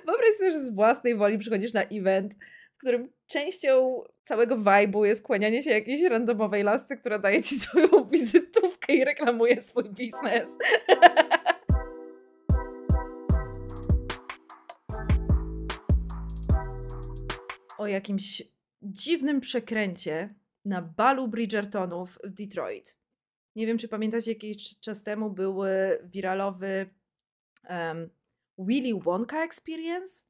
Wyobraź sobie, że z własnej woli przychodzisz na event, w którym częścią całego vibe'u jest kłanianie się jakiejś randomowej lasce, która daje ci swoją wizytówkę i reklamuje swój biznes. O jakimś dziwnym przekręcie na balu Bridgertonów w Detroit. Nie wiem, czy pamiętacie, jakiś czas temu był wiralowy Willy Wonka Experience,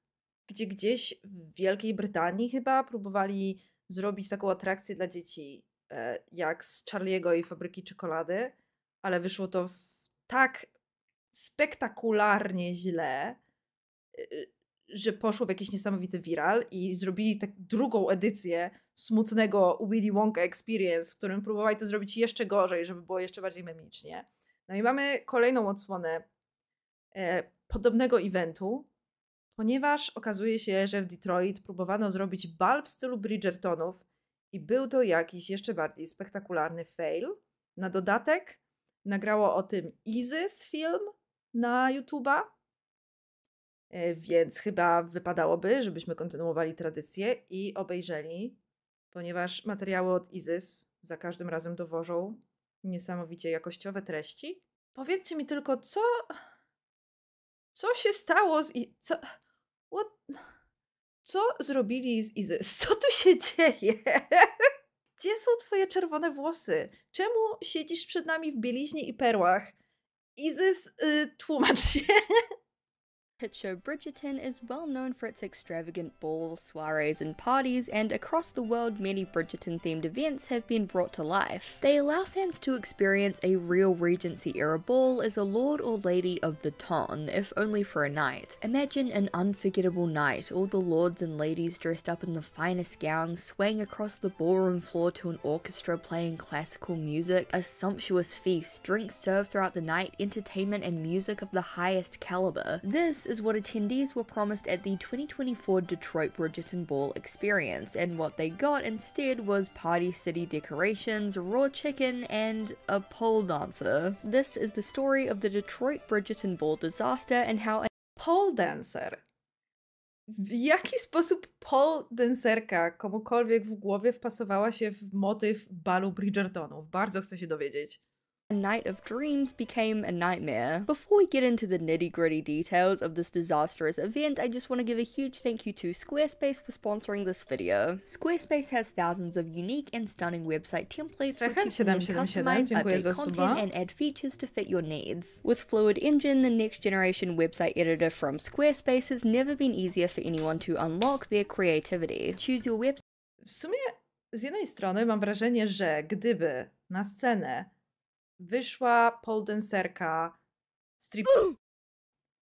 gdzie gdzieś w Wielkiej Brytanii chyba próbowali zrobić taką atrakcję dla dzieci, jak z Charlie'ego i Fabryki Czekolady, ale wyszło to tak spektakularnie źle, że poszło w jakiś niesamowity viral i zrobili tak drugą edycję smutnego Willy Wonka Experience, w którym próbowali to zrobić jeszcze gorzej, żeby było jeszcze bardziej memicznie. No i mamy kolejną odsłonę podobnego eventu, ponieważ okazuje się, że w Detroit próbowano zrobić bal w stylu Bridgertonów i był to jakiś jeszcze bardziej spektakularny fail. Na dodatek nagrało o tym Izzzyzz film na YouTube'a, więc chyba wypadałoby, żebyśmy kontynuowali tradycję i obejrzeli, ponieważ materiały od Izzzyzz za każdym razem dowożą niesamowicie jakościowe treści. Powiedzcie mi tylko, co się stało z co zrobili z Izzzyzz? Co tu się dzieje? Gdzie są twoje czerwone włosy? Czemu siedzisz przed nami w bieliźnie i perłach? Izzzyzz, tłumacz się. Hit show Bridgerton is well known for its extravagant balls, soirees, and parties, and across the world, many Bridgerton-themed events have been brought to life. They allow fans to experience a real Regency-era ball as a lord or lady of the ton, if only for a night. Imagine an unforgettable night, all the lords and ladies dressed up in the finest gowns, swaying across the ballroom floor to an orchestra playing classical music, a sumptuous feast, drinks served throughout the night, entertainment and music of the highest caliber. This is what attendees were promised at the 2024 Detroit Bridgerton Ball experience, and what they got instead was Party City decorations, raw chicken, and a pole dancer. This is the story of the Detroit Bridgerton Ball disaster and how Pole dancer. W jaki sposób pole dancerka komukolwiek w głowie wpasowała się w motyw balu Bridgertonów? Bardzo chcę się dowiedzieć. a night of dreams became a nightmare. Before we get into the nitty-gritty details of this disastrous event, I just want to give a huge thank you to Squarespace for sponsoring this video. Squarespace has thousands of unique and stunning website templates which you can then customize, update content, and add features to fit your needs. With Fluid Engine, the next-generation website editor from Squarespace, has never been easier for anyone to unlock their creativity. Choose your website. W sumie z jednej strony mam wrażenie, że gdyby na scenę wyszła pole dancerka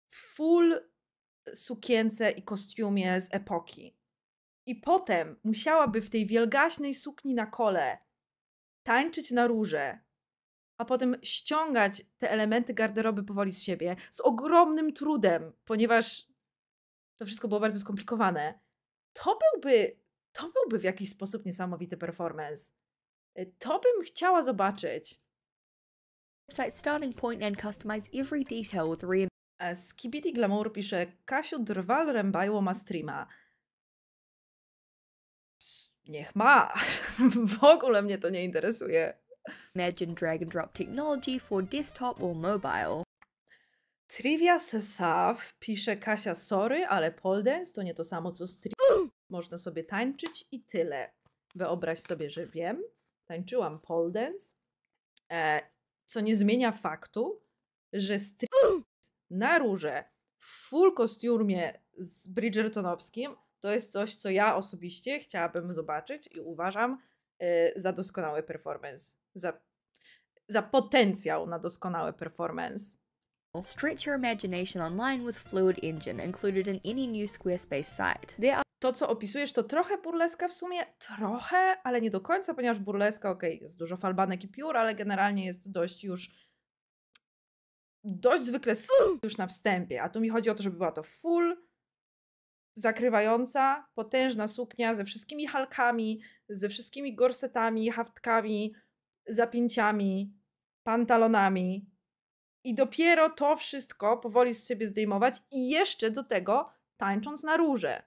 w full sukience i kostiumie z epoki i potem musiałaby w tej wielgaśnej sukni na kole tańczyć na rurze, a potem ściągać te elementy garderoby powoli z siebie z ogromnym trudem, ponieważ to wszystko było bardzo skomplikowane, to byłby w jakiś sposób niesamowity performance. To bym chciała zobaczyć. Starting point and customize every detail with Skibidi Glamour pisze: Kasiu, drwal rębajło ma streama. Niech ma. W ogóle mnie to nie interesuje. Imagine drag and drop technology for desktop or mobile. Trivia Sesav pisze: Kasia, sorry, ale pole dance to nie to samo co stream. Można sobie tańczyć i tyle. Wyobraź sobie, że wiem. Tańczyłam pole dance. Co nie zmienia faktu, że stream na rurze w full kostiumie z Bridgertonowskim to jest coś, co ja osobiście chciałabym zobaczyć i uważam za doskonały performance. Za potencjał na doskonały performance. Stretch your imagination online with Fluid Engine, included in any new Squarespace site. To, co opisujesz, to trochę burleska w sumie, trochę, ale nie do końca, ponieważ burleska, jest dużo falbanek i piór, ale generalnie jest dość zwykle już na wstępie. A tu mi chodzi o to, żeby była to full, zakrywająca, potężna suknia ze wszystkimi halkami, ze wszystkimi gorsetami, haftkami, zapięciami, pantalonami. I dopiero to wszystko powoli z siebie zdejmować i jeszcze do tego tańcząc na rurze.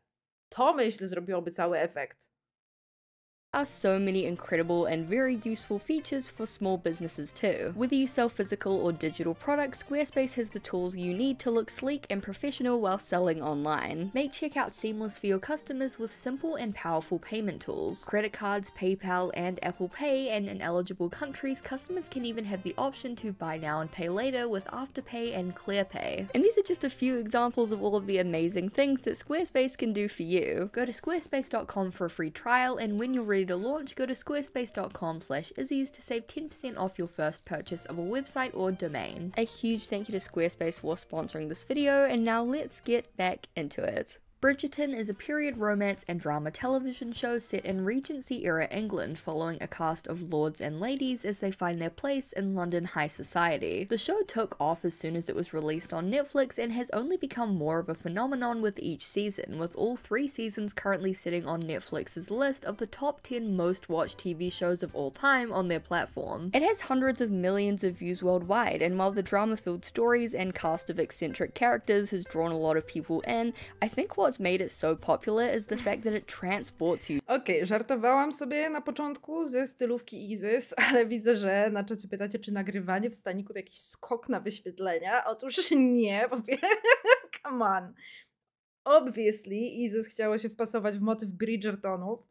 To, myślę, zrobiłoby cały efekt. Are so many incredible and very useful features for small businesses too. Whether you sell physical or digital products, Squarespace has the tools you need to look sleek and professional while selling online. Make checkout seamless for your customers with simple and powerful payment tools. Credit cards, PayPal, and Apple Pay, and in eligible countries, customers can even have the option to buy now and pay later with Afterpay and ClearPay. And these are just a few examples of all of the amazing things that Squarespace can do for you. Go to squarespace.com for a free trial, and when you're ready to launch, go to squarespace.com/Izzzyzzz to save 10% off your first purchase of a website or domain. A huge thank you to Squarespace for sponsoring this video, and now let's get back into it. Bridgerton is a period romance and drama television show set in Regency-era England following a cast of lords and ladies as they find their place in London high society. The show took off as soon as it was released on Netflix and has only become more of a phenomenon with each season, with all 3 seasons currently sitting on Netflix's list of the top 10 most watched TV shows of all time on their platform. It has hundreds of millions of views worldwide, and while the drama-filled stories and cast of eccentric characters has drawn a lot of people in, I think what's made it so popular is the fact that it transports you. Okej, żartowałam sobie na początku ze stylówki Izzzyzzz, ale widzę, że na czacie pytacie, czy nagrywanie w staniku to jakiś skok na wyświetlenia. Otóż nie, po pierwsze, come on. Obviously, Izzzyzzz chciało się wpasować w motyw Bridgertonów,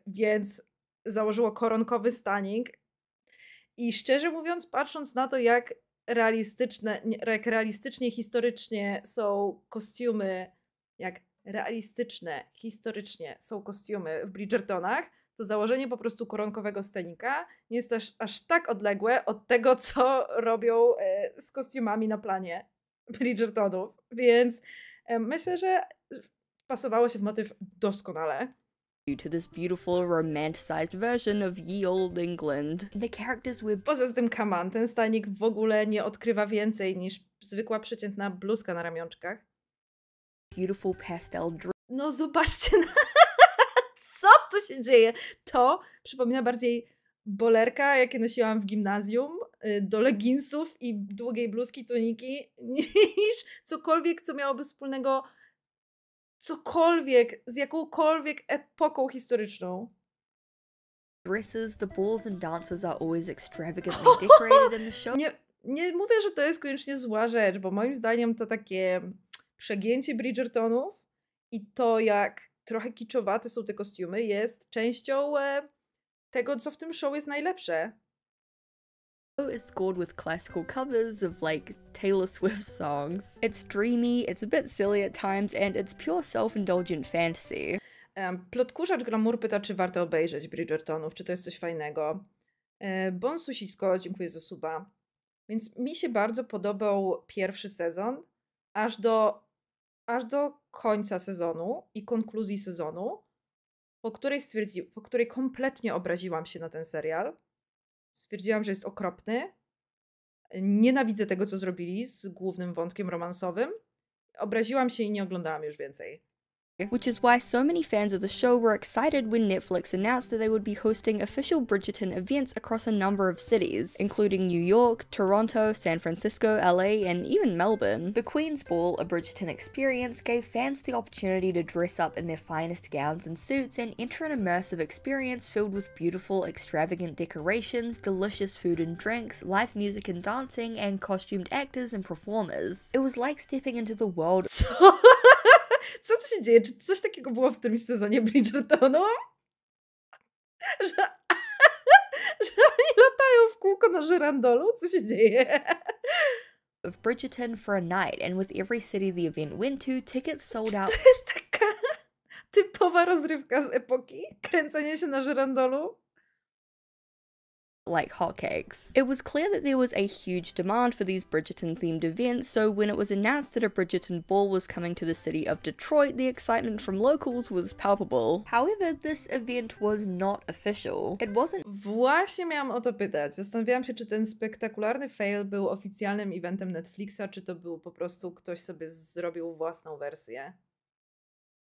więc założyło koronkowy stanik. I szczerze mówiąc, patrząc na to, jak realistycznie, historycznie są kostiumy, jak realistyczne, historycznie są kostiumy w Bridgertonach, to założenie po prostu koronkowego stanika nie jest aż tak odległe od tego, co robią z kostiumami na planie Bridgertonów. Więc myślę, że pasowało się w motyw doskonale. To this beautiful, romanticized version of ye old England. The characters were... Poza tym, come on, ten stanik w ogóle nie odkrywa więcej niż zwykła przeciętna bluzka na ramionczkach. Beautiful pastel no zobaczcie, co tu się dzieje. To przypomina bardziej bolerka, jakie nosiłam w gimnazjum, do leginsów i długiej bluzki, tuniki, niż cokolwiek, co miałoby wspólnego z jakąkolwiek epoką historyczną. Dresses, the balls and dances are always extravagantly decorated in the show. Nie mówię, że to jest koniecznie zła rzecz, bo moim zdaniem to takie przegięcie Bridgertonów i to, jak trochę kiczowate są te kostiumy, jest częścią tego, co w tym show jest najlepsze. Is scored with classical covers of like Taylor Swift songs. It's dreamy, it's a bit silly at times, and it's pure self-indulgent fantasy. Plotkurzacz Glamour pyta, czy warto obejrzeć Bridgertonów, czy to jest coś fajnego. Bonsusisko, dziękuję za suba. Więc mi się bardzo podobał pierwszy sezon, aż do końca sezonu i konkluzji sezonu, po której kompletnie obraziłam się na ten serial. Stwierdziłam, że jest okropny. Nienawidzę tego, co zrobili z głównym wątkiem romansowym. Obraziłam się i nie oglądałam już więcej. Which is why so many fans of the show were excited when Netflix announced that they would be hosting official Bridgerton events across a number of cities, including New York, Toronto, San Francisco, LA, and even Melbourne. The Queen's Ball, a Bridgerton experience, gave fans the opportunity to dress up in their finest gowns and suits and enter an immersive experience filled with beautiful, extravagant decorations, delicious food and drinks, live music and dancing, and costumed actors and performers. It was like stepping into the world. Co tu się dzieje? Czy coś takiego było w którymś sezonie Bridgertonu? Że oni latają w kółko na żyrandolu? Co się dzieje? Of Bridgerton for a night, and with every city the event went to, tickets sold out. To jest taka typowa rozrywka z epoki? Kręcenie się na żyrandolu? Like hotcakes. It was clear that there was a huge demand for these Bridgerton-themed events, so when it was announced that a Bridgerton ball was coming to the city of Detroit, the excitement from locals was palpable. However, this event was not official. It wasn't... Właśnie miałam o to pytać. Zastanawiałam się, czy ten spektakularny fail był oficjalnym eventem Netflixa, czy to był po prostu ktoś sobie zrobił własną wersję.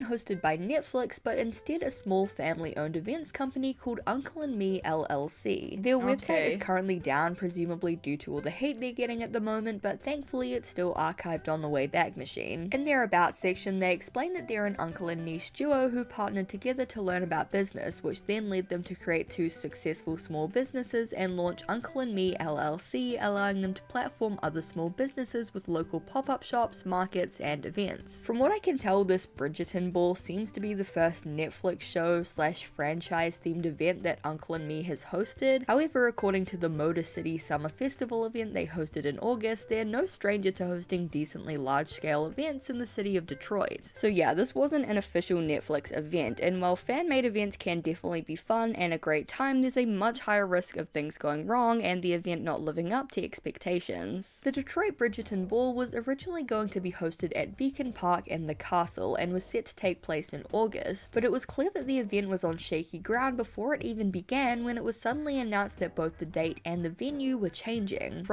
hosted by Netflix, but instead a small family-owned events company called Uncle and Me LLC. Their website is currently down, presumably due to all the hate they're getting at the moment, but thankfully it's still archived on the Wayback Machine. In their About section, they explain that they're an uncle and niece duo who partnered together to learn about business, which then led them to create 2 successful small businesses and launch Uncle and Me LLC, allowing them to platform other small businesses with local pop-up shops, markets, and events. From what I can tell, this Bridgerton Ball seems to be the first Netflix show / franchise themed event that Uncle and Me has hosted. However, according to the Motor City Summer Festival event they hosted in August, they're no stranger to hosting decently large scale events in the city of Detroit. So yeah, this wasn't an official Netflix event, and while fan-made events can definitely be fun and a great time, there's a much higher risk of things going wrong and the event not living up to expectations. The Detroit Bridgerton Ball was originally going to be hosted at Beacon Park and the Castle and was set to take place in August, but it was clear that the event was on shaky ground before it even began when it was suddenly announced that both the date and the venue were changing.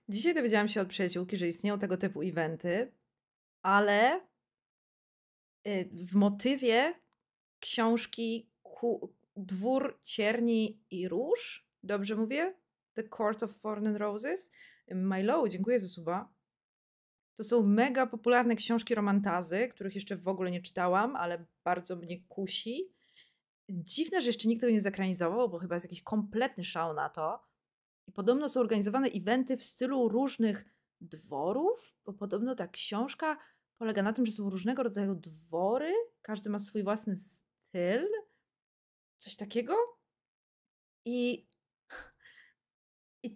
Dzisiaj dowiedziałam się od przyjaciółki, że istnieją tego typu eventy, ale w motywie książki Dwór Cierni i Róż, dobrze mówię? The Court of Thorns and Roses. Milo, dziękuję za suba. To są mega popularne książki romantazy, których jeszcze w ogóle nie czytałam, ale bardzo mnie kusi. Dziwne, że jeszcze nikt tego nie zekranizował, bo chyba jest jakiś kompletny szał na to. I podobno są organizowane eventy w stylu różnych dworów, bo podobno ta książka polega na tym, że są różnego rodzaju dwory, każdy ma swój własny styl, coś takiego. I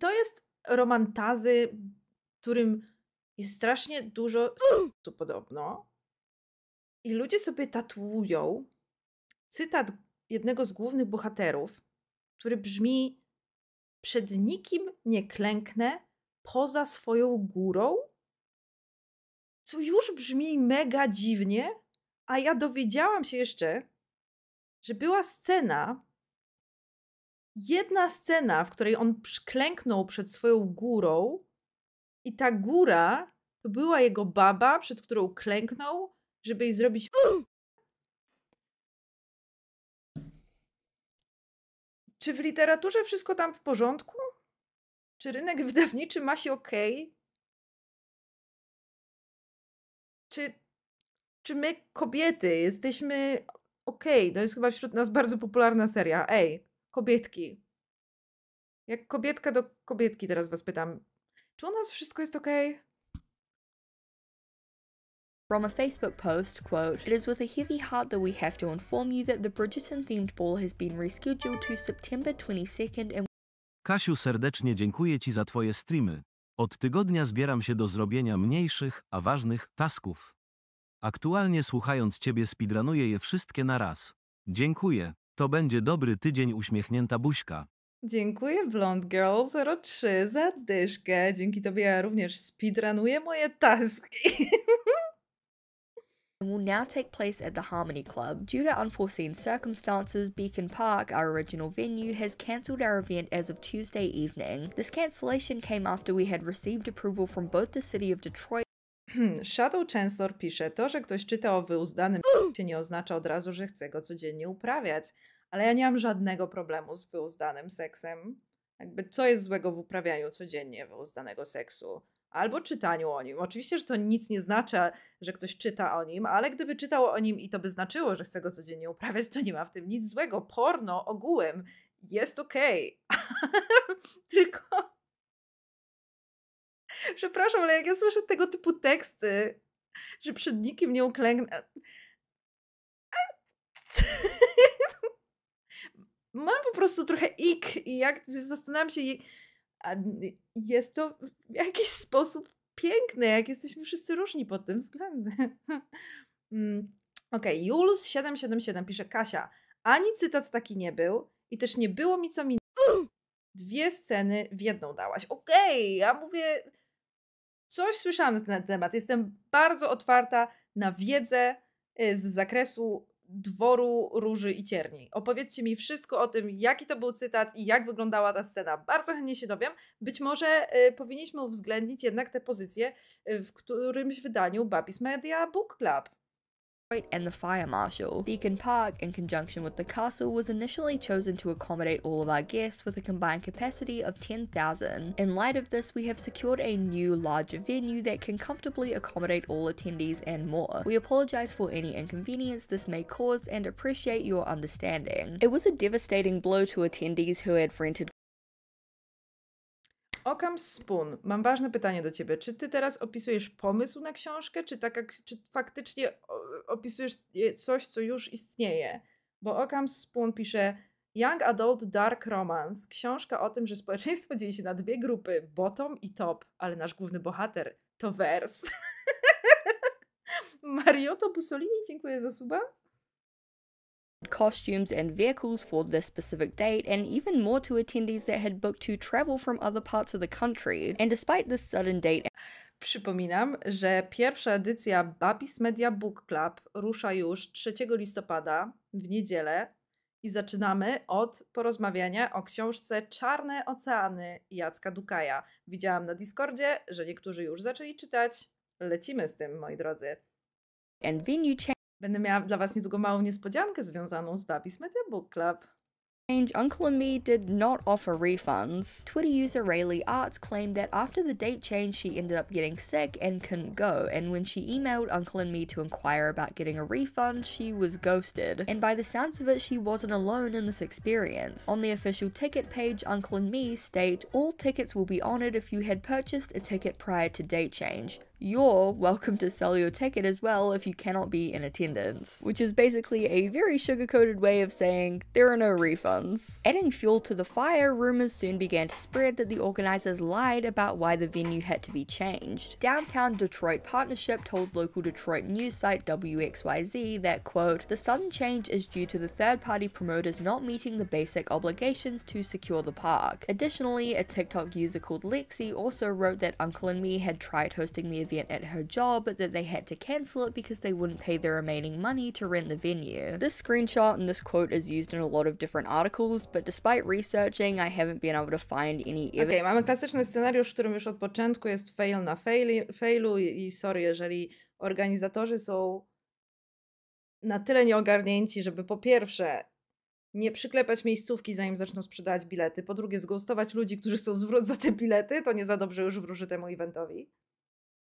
to jest romantazy, którym jest strasznie dużo podobno. I ludzie sobie tatuują cytat jednego z głównych bohaterów, który brzmi: przed nikim nie klęknę poza swoją górą. Co już brzmi mega dziwnie, a ja dowiedziałam się jeszcze, że była jedna scena, w której on klęknął przed swoją górą i ta góra to była jego baba, przed którą klęknął, żeby jej zrobić... Czy w literaturze wszystko tam w porządku? Czy rynek wydawniczy ma się okej? Czy my, kobiety, jesteśmy okej? To jest chyba wśród nas bardzo popularna seria. Ej, kobietki. Jak kobietka do kobietki teraz was pytam. Czy u nas wszystko jest okej? From a Facebook post, quote, "It is with a heavy heart that we have to inform you that the Bridgerton-themed ball has been rescheduled to September 22nd and..." Kasiu, serdecznie dziękuję Ci za Twoje streamy. Od tygodnia zbieram się do zrobienia mniejszych, a ważnych tasków. Aktualnie słuchając Ciebie speedrunuję je wszystkie na raz. Dziękuję. To będzie dobry tydzień, uśmiechnięta buźka. Dziękuję Blonde Girl 03 za dyszkę. Dzięki tobie ja również speedrunuję moje taski. will now take place at the Harmony Club. Due to unforeseen circumstances, Beacon Park, our original venue, has cancelled our event as of Tuesday evening. This cancellation came after we had received approval from both the city of Detroit. Shadow Chancellor pisze, to, że ktoś czyta o wyuzdanym się nie oznacza od razu, że chce go codziennie uprawiać. Ale ja nie mam żadnego problemu z wyuzdanym seksem. Jakby co jest złego w uprawianiu codziennie wyuzdanego seksu? Albo czytaniu o nim. Oczywiście, że to nic nie znaczy, że ktoś czyta o nim, ale gdyby czytał o nim i to by znaczyło, że chce go codziennie uprawiać, to nie ma w tym nic złego. Porno ogółem jest okej. Tylko... Przepraszam, ale jak ja słyszę tego typu teksty, że przed nikim nie uklęknę... Mam po prostu trochę ik i jak zastanawiam się, jest to w jakiś sposób piękne, jak jesteśmy wszyscy różni pod tym względem. Okej, Jules777 pisze, Kasia, ani cytat taki nie był i też nie było mi co minąć. 2 sceny w jedną dałaś. Okej, ja mówię, coś słyszałam na ten temat. Jestem bardzo otwarta na wiedzę z zakresu dworu, róży i cierni. Opowiedzcie mi wszystko o tym, jaki to był cytat i jak wyglądała ta scena. Bardzo chętnie się dowiem. Być może powinniśmy uwzględnić jednak tę pozycję w którymś wydaniu Babis Media Book Club. and the fire marshal. Beacon Park, in conjunction with the castle, was initially chosen to accommodate all of our guests with a combined capacity of 10,000. In light of this, we have secured a new, larger venue that can comfortably accommodate all attendees and more. We apologize for any inconvenience this may cause and appreciate your understanding. It was a devastating blow to attendees who had rented. Occam Spoon, mam ważne pytanie do ciebie. Czy ty teraz opisujesz pomysł na książkę, czy faktycznie opisujesz coś, co już istnieje? Bo Occam Spoon pisze Young Adult Dark Romance. Książka o tym, że społeczeństwo dzieli się na dwie grupy, bottom i top, ale nasz główny bohater to wers. Mariotto Bussolini, dziękuję za suba. Costumes and vehicles for this specific date, and even more to attendees that had booked to travel from other parts of the country. And despite this sudden date, przypominam, że pierwsza edycja Babis Media Book Club rusza już 3 listopada w niedzielę i zaczynamy od porozmawiania o książce Czarne Oceany Jacka Dukaja. Widziałam na Discordzie, że niektórzy już zaczęli czytać. Lecimy z tym, moi drodzy. And venue Będę miała dla was niedługo małą niespodziankę związaną z Babis Media Book Club. Uncle and Me did not offer refunds. Twitter user Rayleigh Arts claimed that after the date change she ended up getting sick and couldn't go, and when she emailed Uncle and Me to inquire about getting a refund, she was ghosted. And by the sounds of it, she wasn't alone in this experience. On the official ticket page, Uncle and Me state, all tickets will be honoured if you had purchased a ticket prior to date change. You're welcome to sell your ticket as well if you cannot be in attendance. Which is basically a very sugar-coated way of saying there are no refunds. Adding fuel to the fire, rumours soon began to spread that the organisers lied about why the venue had to be changed. Downtown Detroit Partnership told local Detroit news site WXYZ that, quote, the sudden change is due to the third-party promoters not meeting the basic obligations to secure the park. Additionally, a TikTok user called Lexi also wrote that Uncle and Me had tried hosting the event at her job, but that they had to cancel it because they wouldn't pay the remaining money to rent the venue. This screenshot and this quote is used in a lot of different articles, but despite researching, I haven't been able to find any evidence. Okej, mamy klasyczny scenariusz, w którym już od początku jest fail na failu i sorry, jeżeli organizatorzy są na tyle nieogarnięci, żeby po pierwsze nie przyklepać miejscówki, zanim zaczną sprzedawać bilety, po drugie zghostować ludzi, którzy chcą zwrot za te bilety, to nie za dobrze już wróży temu eventowi.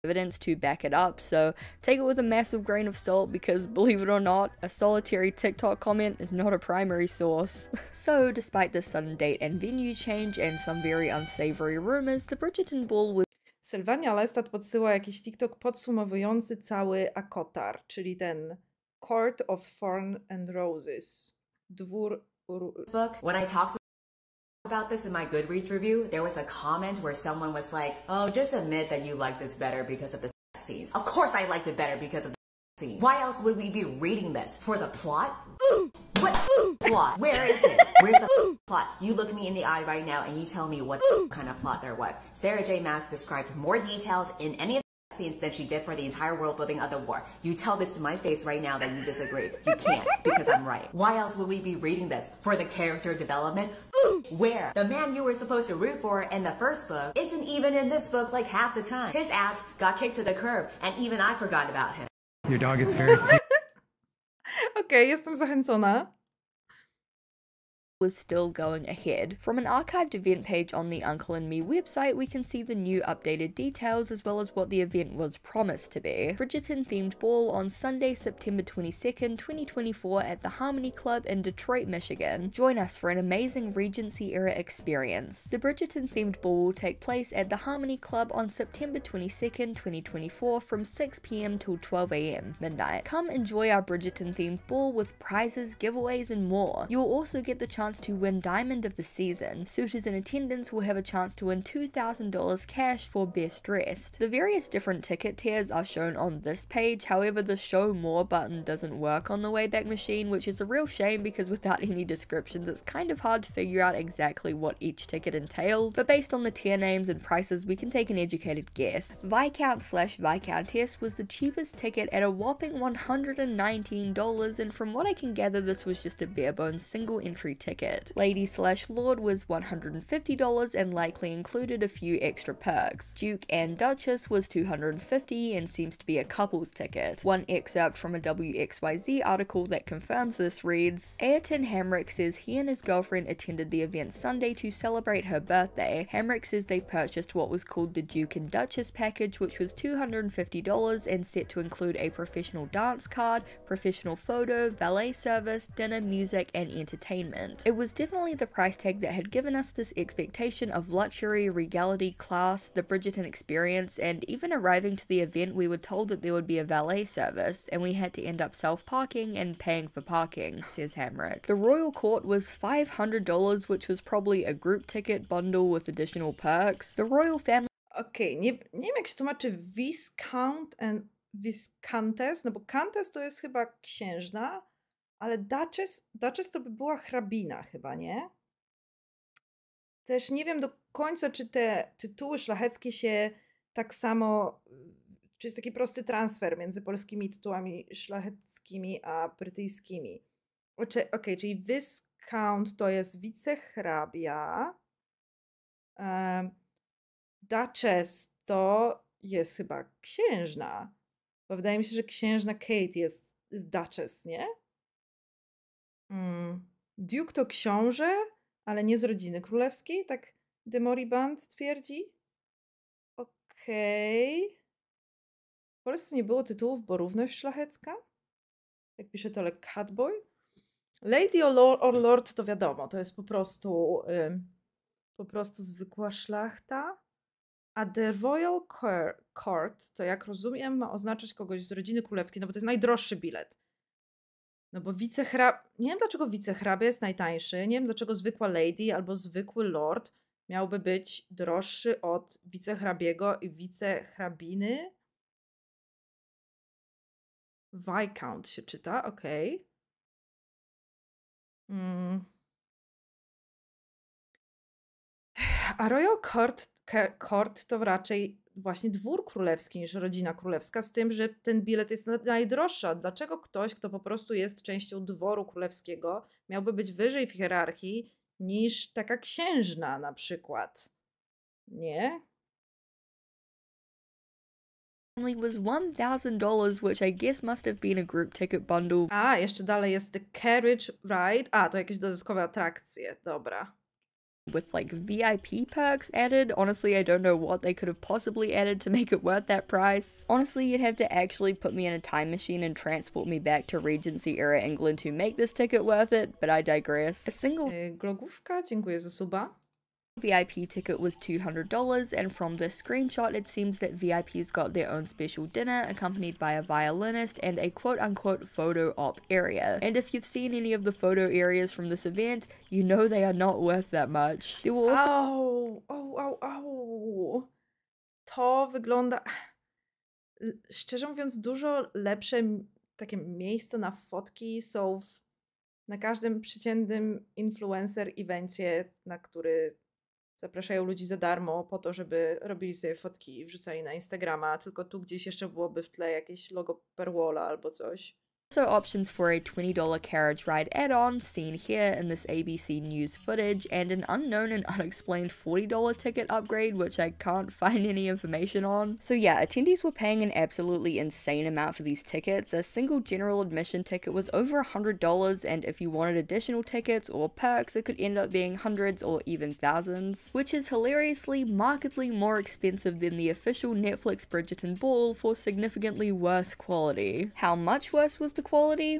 Evidence to back it up, so take it with a massive grain of salt because, believe it or not, a solitary TikTok comment is not a primary source. So, despite this sudden date and venue change and some very unsavory rumors, the Bridgerton ball was... Sylwania Lestat podsyła jakiś TikTok podsumowujący cały Akotar, czyli ten Court of Thorn and Roses. Dwór... When I talked about this in my Goodreads review, there was a comment where someone was like, oh, just admit that you like this better because of the sex scenes. Of course I liked it better because of the sex scenes. Why else would we be reading this? For the plot? What plot? Where is it? Where's the plot? You look me in the eye right now and you tell me what kind of plot there was. Sarah J. Maas described more details in any of the scenes than she did for the entire world building of the war. You tell this to my face right now that you disagree. You can't, because I'm right. Why else would we be reading this? For the character development? Where? The man you were supposed to root for in the first book isn't even in this book like half the time. His ass got kicked to the curb, and even I forgot about him. Your dog is very cute. Okej, jestem zachęcona. Was still going ahead. From an archived event page on the Uncle and Me website, we can see the new updated details as well as what the event was promised to be. Bridgerton themed ball on Sunday, September 22nd, 2024 at the Harmony Club in Detroit, Michigan. Join us for an amazing Regency era experience. The Bridgerton themed ball will take place at the Harmony Club on September 22nd, 2024 from 6 p.m. till 12 a.m. midnight. Come enjoy our Bridgerton themed ball with prizes, giveaways and more. You will also get the chance to win Diamond of the Season. Suitors in attendance will have a chance to win $2,000 cash for Best Dressed. The various different ticket tiers are shown on this page, however the Show More button doesn't work on the Wayback Machine, which is a real shame because without any descriptions it's kind of hard to figure out exactly what each ticket entailed, but based on the tier names and prices we can take an educated guess. Viscount/Viscountess was the cheapest ticket at a whopping $119, and from what I can gather this was just a bare bones single entry ticket. ticket. Lady/Lord was $150 and likely included a few extra perks. Duke and Duchess was $250 and seems to be a couple's ticket. One excerpt from a WXYZ article that confirms this reads, Ayrton Hamrick says he and his girlfriend attended the event Sunday to celebrate her birthday. Hamrick says they purchased what was called the Duke and Duchess package, which was $250 and set to include a professional dance card, professional photo, valet service, dinner, music, and entertainment. It was definitely the price tag that had given us this expectation of luxury, regality, class, the Bridgerton experience, and even arriving to the event we were told that there would be a valet service, and we had to end up self-parking and paying for parking, says Hamrick. The royal court was $500, which was probably a group ticket bundle with additional perks. The royal family Okej, nie wiem jak się tłumaczy Viscount and Viscountess, no bo Countess to jest chyba księżna, ale Duchess to by była hrabina chyba, nie? Też nie wiem do końca, czy te tytuły szlacheckie się tak samo, czy jest taki prosty transfer między polskimi tytułami szlacheckimi a brytyjskimi. Okej, czyli Viscount to jest wicehrabia, Duchess to jest chyba księżna, bo wydaje mi się, że księżna Kate jest Duchess, nie? Duke to książę, ale nie z rodziny królewskiej, tak de Moribund twierdzi. Okej. W Polsce nie było tytułów, bo równość szlachecka? Jak pisze to Catboy. Lady or Lord to wiadomo, to jest po prostu zwykła szlachta. A the Royal Court to, jak rozumiem, ma oznaczać kogoś z rodziny królewskiej, no bo to jest najdroższy bilet. No bo nie wiem dlaczego wicehrabia jest najtańszy, nie wiem dlaczego zwykła lady albo zwykły lord miałby być droższy od wicehrabiego i wicehrabiny. Viscount się czyta, okej. A Royal Court to raczej właśnie dwór królewski niż rodzina królewska, z tym, że ten bilet jest najdroższy. Dlaczego ktoś, kto po prostu jest częścią dworu królewskiego, miałby być wyżej w hierarchii niż taka księżna na przykład? Nie? was $1,000, which I guess must have been a group ticket bundle. A, jeszcze dalej jest the carriage ride. A, to jakieś dodatkowe atrakcje. Dobra. With like VIP perks added. Honestly, I don't know what they could have possibly added to make it worth that price. Honestly, you'd have to actually put me in a time machine and transport me back to Regency era England to make this ticket worth it, but I digress. A single Glogówka, dziękuję za suba. VIP ticket was $200, and from this screenshot it seems that VIPs got their own special dinner accompanied by a violinist and a quote-unquote photo op area. And if you've seen any of the photo areas from this event, you know they are not worth that much. There were also To wygląda... Szczerze mówiąc, dużo lepsze takie miejsca na fotki są na każdym przeciętnym influencer evencie, na który zapraszają ludzi za darmo po to, żeby robili sobie fotki i wrzucali na Instagrama, tylko tu gdzieś jeszcze byłoby w tle jakieś logo Perwola albo coś. options for a $20 carriage ride add-on seen here in this ABC News footage, and an unknown and unexplained $40 ticket upgrade, which I can't find any information on. So yeah, attendees were paying an absolutely insane amount for these tickets. A single general admission ticket was over $100, and if you wanted additional tickets or perks, it could end up being hundreds or even thousands, which is hilariously markedly more expensive than the official Netflix Bridgerton ball for significantly worse quality. How much worse was the quality?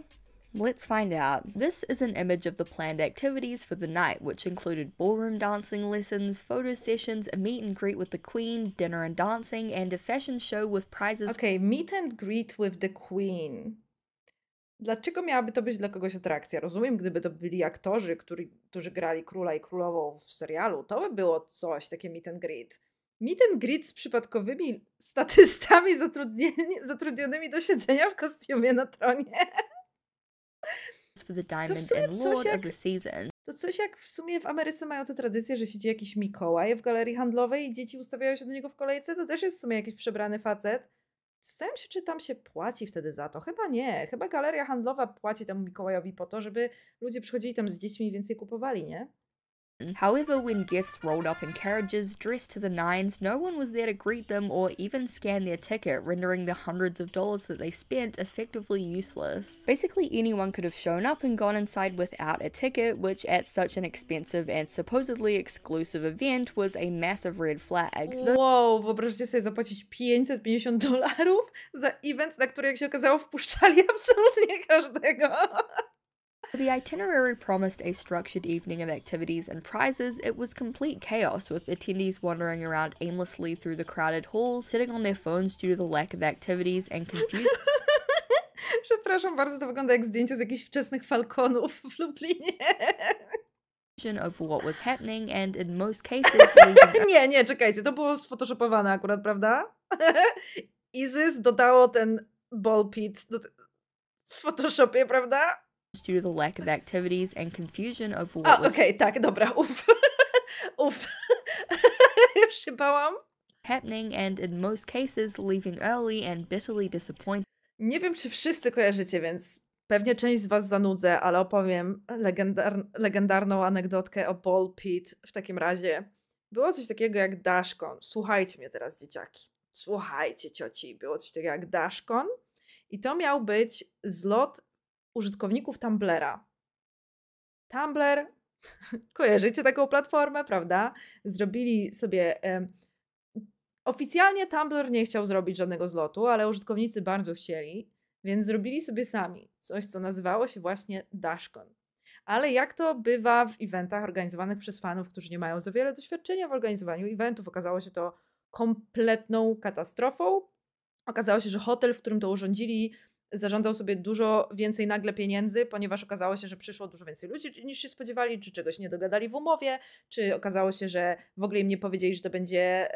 Let's find out. This is an image of the planned activities for the night, which included ballroom dancing lessons, photo sessions, a meet and greet with the Queen, dinner and dancing, and a fashion show with prizes. Okay, meet and greet with the Queen. Dlaczego miałaby to być dla kogoś atrakcja? Rozumiem, gdyby to byli aktorzy, którzy grali króla i królową w serialu, to by było coś, takie meet and greet. Meet and greet z przypadkowymi statystami zatrudnionymi do siedzenia w kostiumie na tronie. For the Diamond and Lord of the Season. To coś jak w sumie w Ameryce mają tę tradycję, że siedzi jakiś Mikołaj w galerii handlowej i dzieci ustawiają się do niego w kolejce, to też jest w sumie jakiś przebrany facet. Zastanawiam się, czy tam się płaci wtedy za to. Chyba nie. Chyba galeria handlowa płaci temu Mikołajowi po to, żeby ludzie przychodzili tam z dziećmi i więcej kupowali, nie? However, when guests rolled up in carriages dressed to the nines, no one was there to greet them or even scan their ticket, rendering the hundreds of dollars that they spent effectively useless. Basically, anyone could have shown up and gone inside without a ticket, which at such an expensive and supposedly exclusive event was a massive red flag. Wow, wyobraźcie sobie zapłacić $550 za event, na który, jak się okazało, wpuszczali absolutnie każdego. The itinerary promised a structured evening of activities and prizes. It was complete chaos, with attendees wandering around aimlessly through the crowded halls, sitting on their phones due to the lack of activities and confusion. Przepraszam bardzo, to wygląda jak zdjęcie z jakichś wczesnych falconów w Lublinie. Of what was happening, and in most cases nie, czekajcie, to było sfotoshopowane akurat, prawda? Izzzyzz dodało ten ball pit w Photoshopie, prawda? due to the lack of activities and confusion of what was okej, tak, dobra, uff. Już się bałam. happening, and in most cases leaving early and bitterly disappointed. Nie wiem, czy wszyscy kojarzycie, więc pewnie część z was zanudzę, ale opowiem legendarną anegdotkę o ball pit. W takim razie było coś takiego jak dashcon. Słuchajcie mnie teraz, dzieciaki. Słuchajcie, cioci. Było coś takiego jak dashcon i to miał być zlot użytkowników Tumblera. Tumblr, kojarzycie taką platformę, prawda? Zrobili sobie... Oficjalnie Tumblr nie chciał zrobić żadnego zlotu, ale użytkownicy bardzo chcieli, więc zrobili sobie sami coś, co nazywało się właśnie dashcon. Ale jak to bywa w eventach organizowanych przez fanów, którzy nie mają za wiele doświadczenia w organizowaniu eventów, okazało się to kompletną katastrofą. Okazało się, że hotel, w którym to urządzili, zażądał sobie dużo więcej nagle pieniędzy, ponieważ okazało się, że przyszło dużo więcej ludzi niż się spodziewali, czy czegoś nie dogadali w umowie, czy okazało się, że w ogóle im nie powiedzieli, że to będzie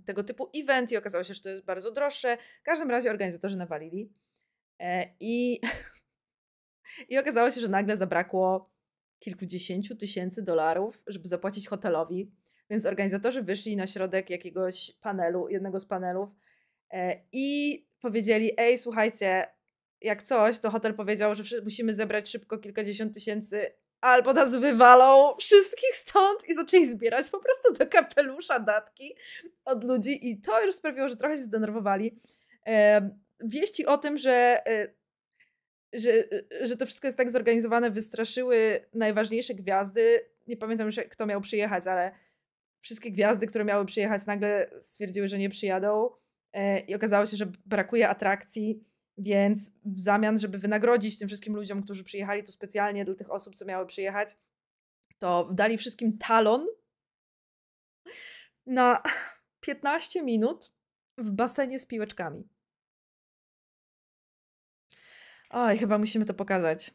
tego typu event i okazało się, że to jest bardzo droższe. W każdym razie organizatorzy nawalili. I okazało się, że nagle zabrakło kilkudziesięciu tysięcy dolarów, żeby zapłacić hotelowi, więc organizatorzy wyszli na środek jakiegoś panelu, jednego z panelów i powiedzieli: ej, słuchajcie, jak coś, to hotel powiedział, że musimy zebrać szybko kilkadziesiąt tysięcy, albo nas wywalą wszystkich stąd, i zaczęli zbierać po prostu do kapelusza datki od ludzi i to już sprawiło, że trochę się zdenerwowali. Wieści o tym, że to wszystko jest tak zorganizowane, wystraszyły najważniejsze gwiazdy. Nie pamiętam już, kto miał przyjechać, ale wszystkie gwiazdy, które miały przyjechać, nagle stwierdziły, że nie przyjadą i okazało się, że brakuje atrakcji, więc w zamian, żeby wynagrodzić tym wszystkim ludziom, którzy przyjechali tu specjalnie dla tych osób, co miały przyjechać, to dali wszystkim talon na 15 minut w basenie z piłeczkami. Oj, chyba musimy to pokazać.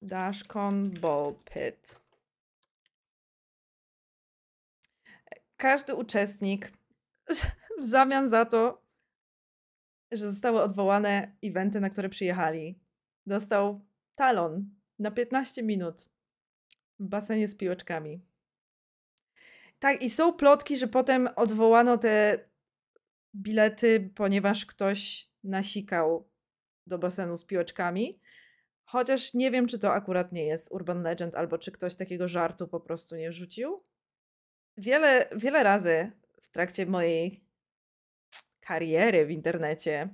Dashcon Ball Pit. Każdy uczestnik w zamian za to, że zostały odwołane eventy, na które przyjechali, dostał talon na 15 minut w basenie z piłeczkami. Tak, i są plotki, że potem odwołano te bilety, ponieważ ktoś nasikał do basenu z piłeczkami. Chociaż nie wiem, czy to akurat nie jest urban legend, albo czy ktoś takiego żartu po prostu nie rzucił. Wiele razy w trakcie mojej kariery w internecie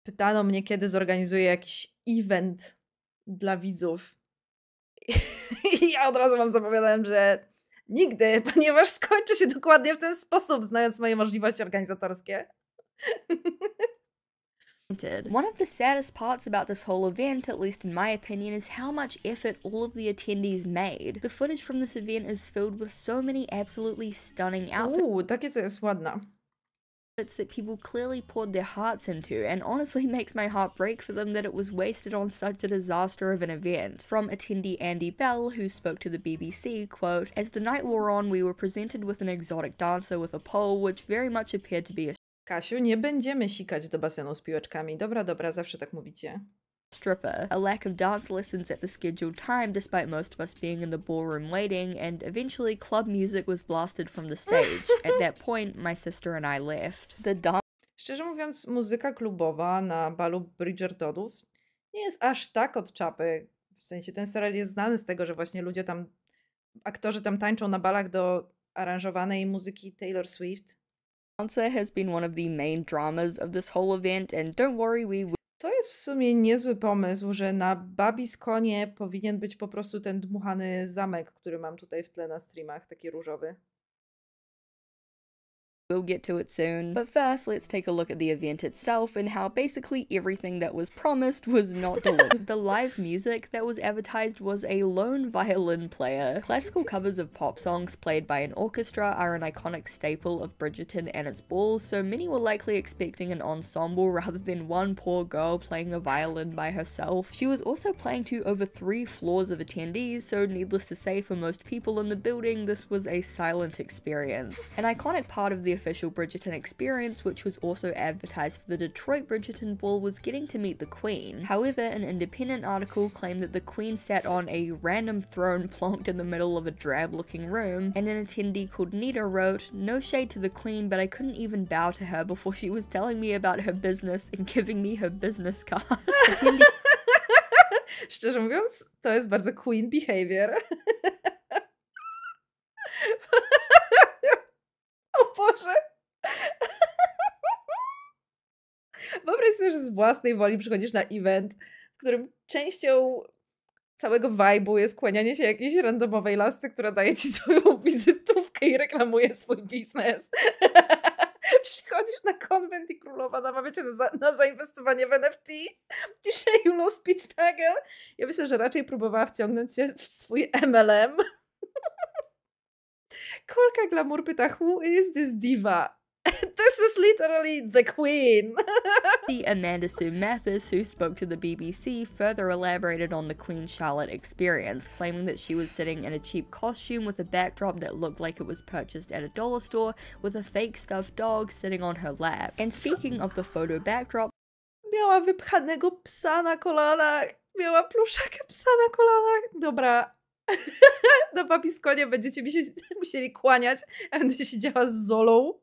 pytano mnie, kiedy zorganizuję jakiś event dla widzów. I ja od razu wam zapowiadałem, że nigdy, ponieważ skończy się dokładnie w ten sposób, znając moje możliwości organizatorskie. One of the saddest parts about this whole event, at least in my opinion, is how much effort all of the attendees made. The footage from this event is filled with so many absolutely stunning outfits Takie co jest ładna. that people clearly poured their hearts into, and honestly makes my heart break for them that it was wasted on such a disaster of an event. From attendee Andy Bell, who spoke to the BBC, quote, "As the night wore on, we were presented with an exotic dancer with a pole, which very much appeared to be a..." Kasiu, nie będziemy sikać do basenu z piłeczkami. Dobra, zawsze tak mówicie. stripper, a lack of dance lessons at the scheduled time despite most of us being in the ballroom waiting, and eventually club music was blasted from the stage. At that point, my sister and I left. The dance Szczerze mówiąc, muzyka klubowa na balu Bridgertonów nie jest aż tak od czapy. W sensie ten serial jest znany z tego, że właśnie ludzie tam, aktorzy tam tańczą na balach do aranżowanej muzyki Taylor Swift. has been one of the main dramas of this whole event, and don't worry, To jest w sumie niezły pomysł, że na Babiskonie powinien być po prostu ten dmuchany zamek, który mam tutaj w tle na streamach, taki różowy. we'll get to it soon. But first, let's take a look at the event itself and how basically everything that was promised was not delivered. The live music that was advertised was a lone violin player. Classical covers of pop songs played by an orchestra are an iconic staple of Bridgerton and its balls, so many were likely expecting an ensemble rather than one poor girl playing a violin by herself. She was also playing to over 3 floors of attendees, so needless to say, for most people in the building, this was a silent experience. An iconic part of the official Bridgerton experience, which was also advertised for the Detroit Bridgerton ball, was getting to meet the Queen. However, an independent article claimed that the Queen sat on a random throne plonked in the middle of a drab-looking room, and an attendee called Nita wrote, "No shade to the Queen, but I couldn't even bow to her before she was telling me about her business and giving me her business card." Szczerze mówiąc, to jest bardzo Queen behavior. O Boże! Wyobraź sobie, że z własnej woli przychodzisz na event, w którym częścią całego vibe'u jest kłanianie się jakiejś randomowej lasce, która daje ci swoją wizytówkę i reklamuje swój biznes. Przychodzisz na konwent i królowa namawia cię na zainwestowanie w NFT. Dzisiaj Julo Spitznagel. Ja myślę, że raczej próbowała wciągnąć się w swój MLM. Kolka Glamour pyta, who is this diva? This is literally the Queen. Amanda Sue Mathis, who spoke to the BBC, further elaborated on the Queen Charlotte experience, claiming that she was sitting in a cheap costume with a backdrop that looked like it was purchased at a dollar store, with a fake stuffed dog sitting on her lap. And speaking of the photo backdrop, miała wypchanego psa na kolanach. Miała pluszaka psa na kolanach. Dobra. Na Babiskonie będziecie mi się musieli kłaniać, a będę siedziała z Zolą.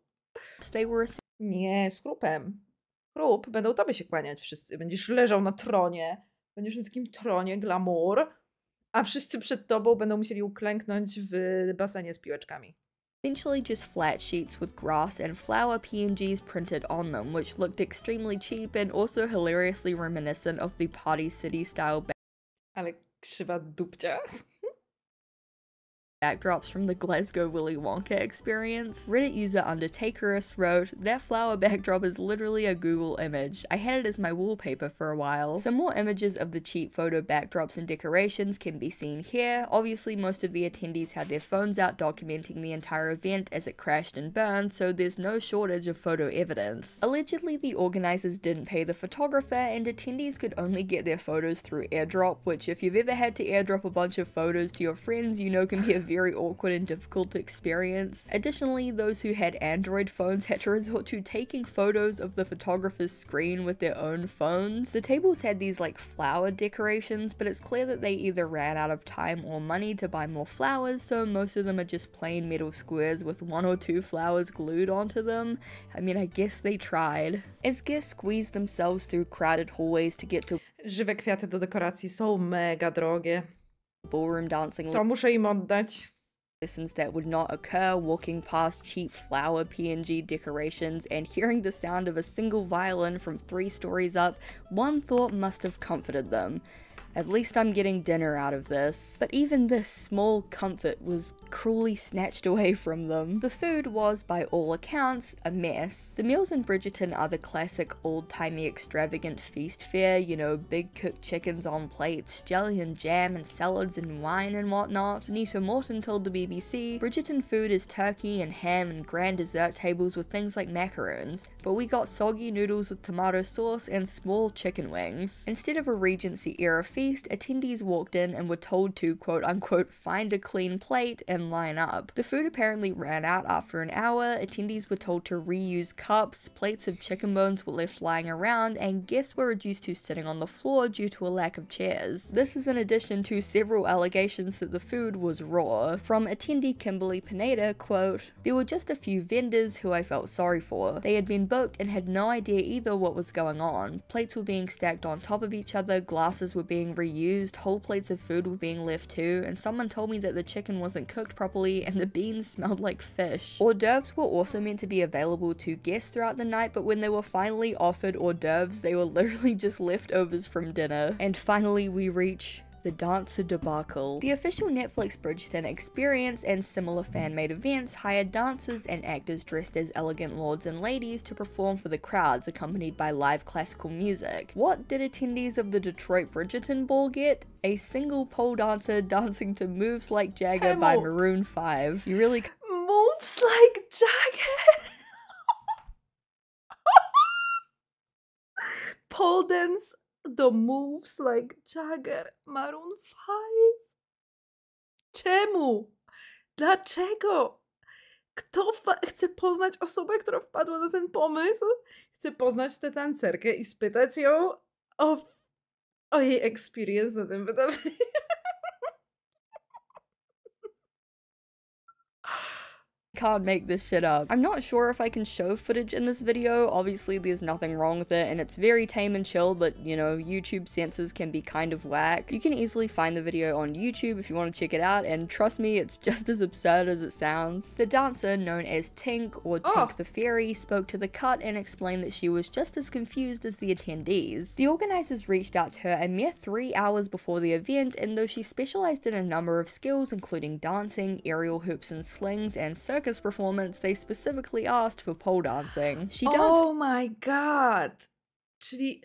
Nie, z Chrupem. Chrup, będą tobie się kłaniać wszyscy. Będziesz leżał na tronie. Będziesz na takim tronie glamour, a wszyscy przed tobą będą musieli uklęknąć w basenie z piłeczkami. Essentially just flat sheets with grass and flower PNGs printed on them, which looked extremely cheap and also hilariously reminiscent of the Party City style Ale krzywa dupcia. backdrops from the Glasgow Willy Wonka experience. Reddit user Undertakerus wrote, "That flower backdrop is literally a Google image. I had it as my wallpaper for a while." Some more images of the cheap photo backdrops and decorations can be seen here. Obviously, most of the attendees had their phones out documenting the entire event as it crashed and burned, so there's no shortage of photo evidence. Allegedly, the organizers didn't pay the photographer, and attendees could only get their photos through airdrop, which if you've ever had to airdrop a bunch of photos to your friends, you know can be a very awkward and difficult experience. Additionally, those who had Android phones had to resort to taking photos of the photographer's screen with their own phones. The tables had these like flower decorations, but it's clear that they either ran out of time or money to buy more flowers, so most of them are just plain metal squares with 1 or 2 flowers glued onto them. I mean, I guess they tried. As guests squeezed themselves through crowded hallways to get to Żywe kwiaty do dekoracji są mega drogie. ballroom dancing To muszę im oddać. lessons that would not occur, walking past cheap flower PNG decorations and hearing the sound of a single violin from 3 stories up, one thought must have comforted them. At least I'm getting dinner out of this. But even this small comfort was cruelly snatched away from them. The food was, by all accounts, a mess. The meals in Bridgerton are the classic old-timey extravagant feast fare, you know, big cooked chickens on plates, jelly and jam and salads and wine and whatnot. Nita Morton told the BBC, "Bridgerton food is turkey and ham and grand dessert tables with things like macaroons, but we got soggy noodles with tomato sauce and small chicken wings. Instead of a Regency-era feast, feast, attendees walked in and were told to quote-unquote find a clean plate and line up. The food apparently ran out after an hour, attendees were told to reuse cups, plates of chicken bones were left lying around, and guests were reduced to sitting on the floor due to a lack of chairs. This is in addition to several allegations that the food was raw. From attendee Kimberly Pineda, quote, "There were just a few vendors who I felt sorry for. They had been booked and had no idea either what was going on. Plates were being stacked on top of each other, glasses were being reused, whole plates of food were being left too, and someone told me that the chicken wasn't cooked properly and the beans smelled like fish." Hors d'oeuvres were also meant to be available to guests throughout the night, but when they were finally offered hors d'oeuvres, they were literally just leftovers from dinner. And finally we reach the dancer debacle. The official Netflix Bridgerton experience and similar fan-made events hired dancers and actors dressed as elegant lords and ladies to perform for the crowds, accompanied by live classical music. What did attendees of the Detroit Bridgerton ball get? A single pole dancer dancing to Moves Like Jagger by Maroon 5. You really Moves Like Jagger? Pole dance do Moves Like Jagger, Maroon 5. Czemu? Dlaczego? Kto chce poznać osobę, która wpadła na ten pomysł? Chce poznać tę tancerkę i spytać ją o jej experience na tym wydarzeniu. Can't make this shit up. I'm not sure if I can show footage in this video. Obviously there's nothing wrong with it and it's very tame and chill, but you know, YouTube censors can be kind of whack. You can easily find the video on YouTube if you want to check it out, and trust me, it's just as absurd as it sounds. The dancer, known as Tink or Tink the Fairy, spoke to the cut and explained that she was just as confused as the attendees. The organizers reached out to her a mere 3 hours before the event, and though she specialized in a number of skills including dancing, aerial hoops and slings, and circus performance, they specifically asked for pole dancing. She danced— Oh my god! Czyli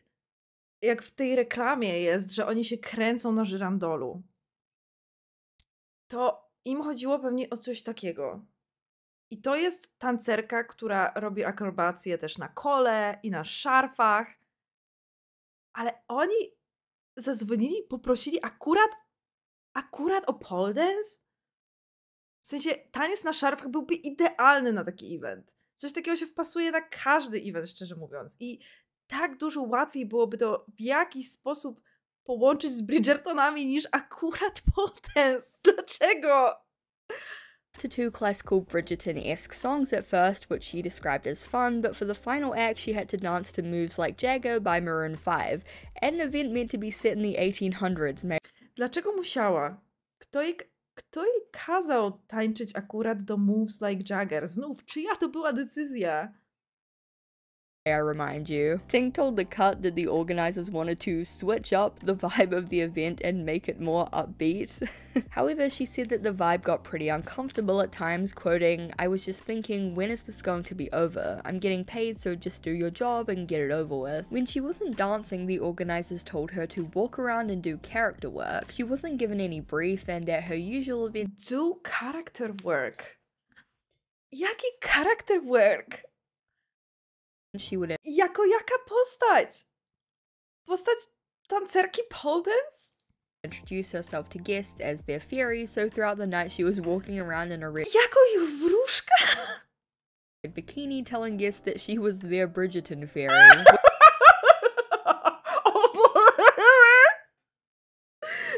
jak w tej reklamie jest, że oni się kręcą na żyrandolu. To im chodziło pewnie o coś takiego. I to jest tancerka, która robi akrobacje też na kole i na szarfach. Ale oni zadzwonili, poprosili akurat o pole dance? W sensie, taniec na szarfach byłby idealny na taki event. Coś takiego się wpasuje na każdy event, szczerze mówiąc. I tak dużo łatwiej byłoby to w jakiś sposób połączyć z Bridgertonami niż akurat pole dance. Dlaczego? To two classical Bridgerton-esque songs at first, which she described as fun, but for the final act she had to dance to Moves Like Jagger by Maroon 5, an event meant to be set in the 1800s. Dlaczego musiała? Kto jej kazał tańczyć akurat do Moves Like Jagger? Znów, czyja to była decyzja? I remind you. Ting told the cut that the organizers wanted to switch up the vibe of the event and make it more upbeat. However, she said that the vibe got pretty uncomfortable at times, quoting, "I was just thinking, when is this going to be over? I'm getting paid, so just do your job and get it over with." When she wasn't dancing, the organizers told her to walk around and do character work. She wasn't given any brief, and at her usual event— Do character work? Jaki character work? she would Jako jaka postać? Postać tancerki pole dance? introduce herself to guests as their fairy, so throughout the night she was walking around in a red Jako ich wróżka? bikini, telling guests that she was their Bridgerton fairy.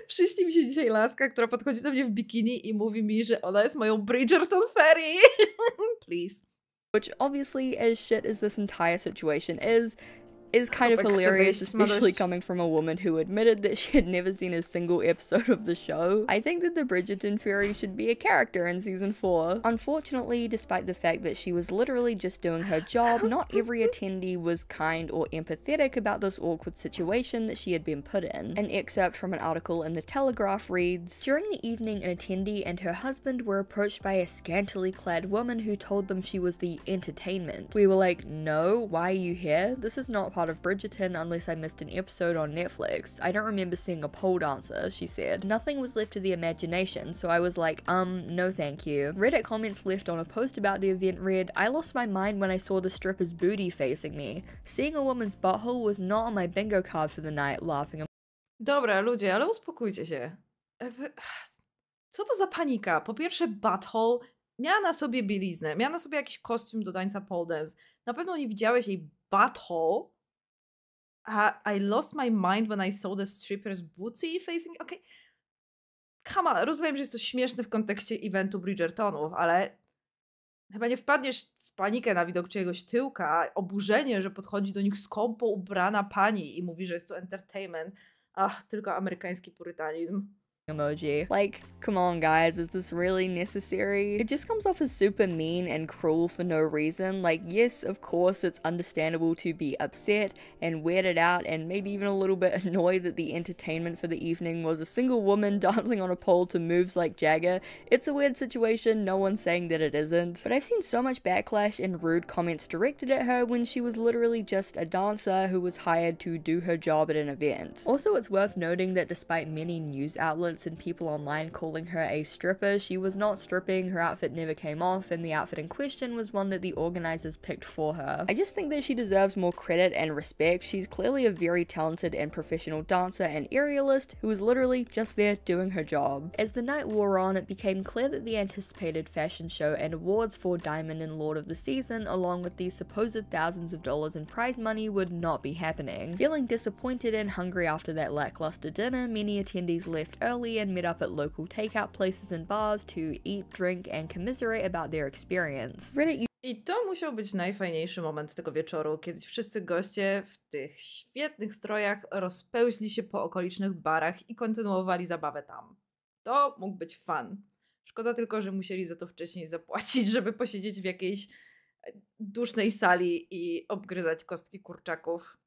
Przyśni mi się dzisiaj laska, która podchodzi do mnie w bikini i mówi mi, że ona jest moją Bridgerton fairy. Please. Which obviously, as shit as this entire situation is kind of hilarious, especially coming from a woman who admitted that she had never seen a single episode of the show. I think that the Bridgerton fairy should be a character in season 4. Unfortunately, despite the fact that she was literally just doing her job, not every attendee was kind or empathetic about this awkward situation that she had been put in. An excerpt from an article in The Telegraph reads, "During the evening, an attendee and her husband were approached by a scantily clad woman who told them she was the entertainment. We were like, no, why are you here? This is not part of Bridgerton unless I missed an episode on Netflix. I don't remember seeing a pole dancer," she said. "Nothing was left to the imagination, so I was like, no thank you." Reddit comments left on a post about the event read, "I lost my mind when I saw the stripper's booty facing me. Seeing a woman's butthole was not on my bingo card for the night, laughing." Dobra, ludzie, ale uspokójcie się. Jakby, co to za panika? Po pierwsze, butthole miała na sobie bieliznę, miała na sobie jakiś kostium do tańca pole dance. Na pewno nie widziałeś jej butthole. I lost my mind when I saw the stripper's bootsy facing... Okay. Come on, rozumiem, że jest to śmieszne w kontekście eventu Bridgertonów, ale chyba nie wpadniesz w panikę na widok czyjegoś tyłka, oburzenie, że podchodzi do nich skąpo ubrana pani i mówi, że jest to entertainment. Ach, tylko amerykański purytanizm. Emoji. Like, come on guys, is this really necessary? It just comes off as super mean and cruel for no reason. Like, yes, of course it's understandable to be upset and weirded out and maybe even a little bit annoyed that the entertainment for the evening was a single woman dancing on a pole to moves like Jagger. It's a weird situation, no one's saying that it isn't. But I've seen so much backlash and rude comments directed at her when she was literally just a dancer who was hired to do her job at an event. Also, it's worth noting that despite many news outlets and people online calling her a stripper, she was not stripping, her outfit never came off, and the outfit in question was one that the organisers picked for her. I just think that she deserves more credit and respect. She's clearly a very talented and professional dancer and aerialist who was literally just there doing her job. As the night wore on, it became clear that the anticipated fashion show and awards for Diamond and Lord of the Season, along with the supposed thousands of dollars in prize money, would not be happening. Feeling disappointed and hungry after that lackluster dinner, many attendees left early and met up at local takeout places and bars to eat, drink, and commiserate about their experience. I to musiał być najfajniejszy moment tego wieczoru, kiedy wszyscy goście w tych świetnych strojach rozpełźli się po okolicznych barach i kontynuowali zabawę tam. To mógł być fun. Szkoda tylko, że musieli za to wcześniej zapłacić, żeby posiedzieć w jakiejś dusznej sali i obgryzać kostki kurczaków.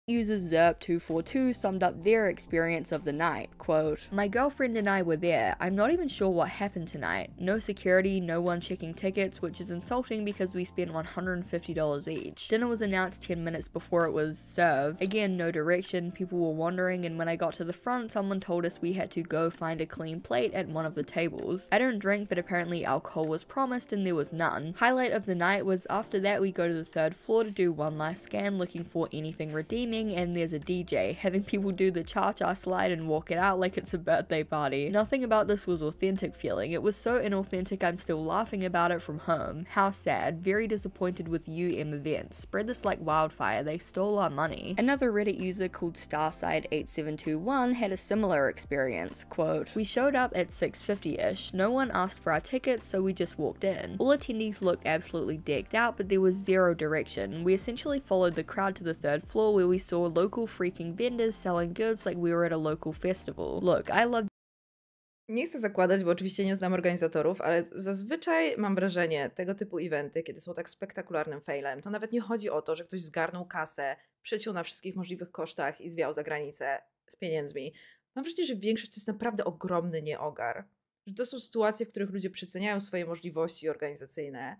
User Zerp242 summed up their experience of the night, quote, "My girlfriend and I were there. I'm not even sure what happened tonight. No security, no one checking tickets, which is insulting because we spent $150 each. Dinner was announced 10 minutes before it was served. Again, no direction, people were wandering, and when I got to the front, someone told us we had to go find a clean plate at one of the tables. I don't drink, but apparently alcohol was promised and there was none. Highlight of the night was after that we go to the third floor to do one last scan looking for anything redeeming, and there's a DJ, having people do the cha-cha slide and walk it out like it's a birthday party. Nothing about this was authentic feeling. It was so inauthentic I'm still laughing about it from home. How sad. Very disappointed with UM events. Spread this like wildfire. They stole our money." Another Reddit user called Starside8721 had a similar experience, quote, "We showed up at 6:50ish. No one asked for our tickets, so we just walked in. All attendees looked absolutely decked out, but there was zero direction. We essentially followed the crowd to the third floor where we saw local freaking vendors selling goods like we were at a local festival. Look, I love..." Nie chcę zakładać, bo oczywiście nie znam organizatorów, ale zazwyczaj mam wrażenie, tego typu eventy, kiedy są tak spektakularnym failem, to nawet nie chodzi o to, że ktoś zgarnął kasę, przyciął na wszystkich możliwych kosztach i zwiał za granicę z pieniędzmi. Mam wrażenie, że większość to jest naprawdę ogromny nieogar. Że to są sytuacje, w których ludzie przeceniają swoje możliwości organizacyjne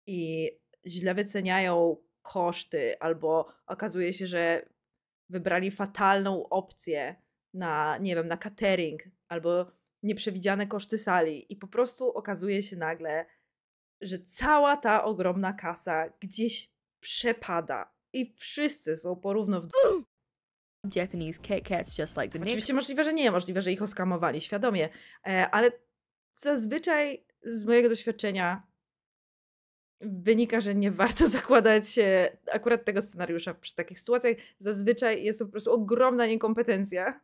i źle wyceniają koszty, albo okazuje się, że wybrali fatalną opcję na, nie wiem, na catering, albo nieprzewidziane koszty sali i po prostu okazuje się nagle, że cała ta ogromna kasa gdzieś przepada i wszyscy są porówno w Japanese Kit Kats just like the next. Oczywiście możliwe, że nie, możliwe, że ich oskamowali świadomie, ale zazwyczaj z mojego doświadczenia wynika, że nie warto zakładać akurat tego scenariusza przy takich sytuacjach. Zazwyczaj jest to po prostu ogromna niekompetencja.